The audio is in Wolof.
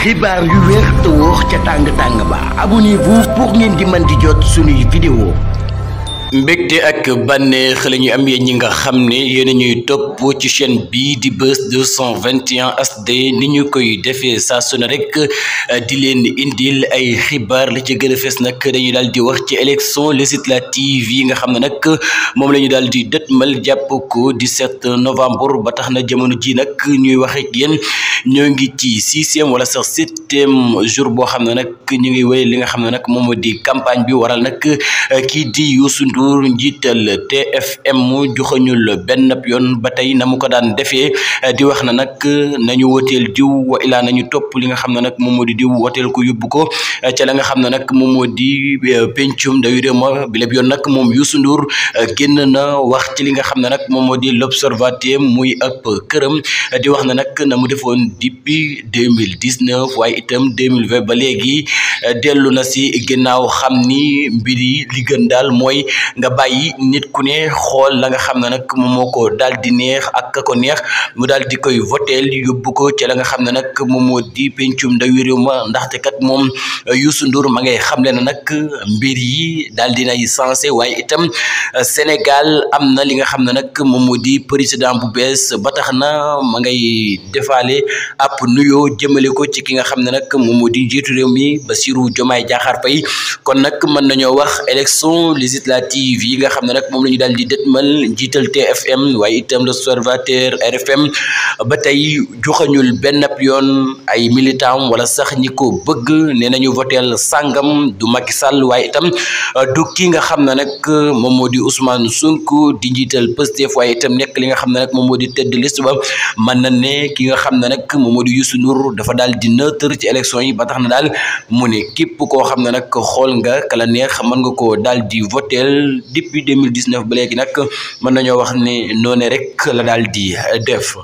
xibaar yu wér te wóor ca tàng ba abonnez-vous pour ngeen di mën di jot suñuy vidéo. mbégte ak bànneex la ñuy am yéen ñi nga xam ne yéen a ñuy topp ci chaîne bii di Buzz 221 HD ni ñu koy defee saa su ne rek di leen indil ay xibaar la ci gën a fees nag dañuy daal di wax ci élection législative yi nga xam ne nag moom la ñu daal di dëtmal jàpp ko 17 novembre ba tax na jamono ji nag ñuy wax ak yéen ñoo ngi ci 6e wala sax 7e jour boo xam ne nag ñu ngi wéy li nga xam ne nag moom di campagne bi waral nag kii di Youssou Ndour njiital TFM joxañul benn yoon ba tey na mu ko daan defee di wax na nag nañu woteel diw wa ilaa nañu topp li nga xam ne nag moom moo di diw woteel ko yóbbu ko ca la nga xam ne nag moom moo di pencum ndawi réew ma bi lépp yoon nag moom Youssou Ndour génn na wax ci li nga xam ne nag moom moo di l'observateur muy ab këram di wax na nag na mu defoon depuis 2019 waaye itam 2020 ba léegi dellu na si ginnaaw xam ni mbir yi li gën daal mooy nga bàyyi nit ku ne xool la nga xam ne nag moom moo ko daal di neex ak ka ko neex mu daal di koy voteel yóbbu ko ci la nga xam ne nag moom moo di pencum ndawi réew ma ndaxte kat moom Youssou Ndour ma ngay xamle na nag mbir yi daal dinay sensé waaye itam Sénégal am na li nga xam ne nag moom moo di président bu bees ba tax na ma ngay defaale ab nuyoo jëmale ko ci ki nga xam ne nag moom moo di njiitu réew mi Bassirou Diomaye Diakhar Faye kon nag mën nañoo wax élection législative yi nga xam ne nag moom la ñu daal di dëtmal njiital TFM waaye itam l'Observateur RFM ba tey joxañul benn yoon ay militant wala sax ñi ko bëgg nee nañu voteel sàngam du Macky Sall waaye itam du ki nga xam ne nag moom moo di Ousmane Sonko di njiital Pastef waaye itam nekk li nga xam ne nag moom moo di tête de liste ba mën na ne ki nga xam ne nag moom moo di Youssou Ndour dafa daal di neutre ci élection yi ba tax na daal mu ne képp koo xam ne nag xool nga kala neex mën nga koo daal di voteel depuis 2019 ba léegi nag mën nañoo wax ne noonu rek la daal di def.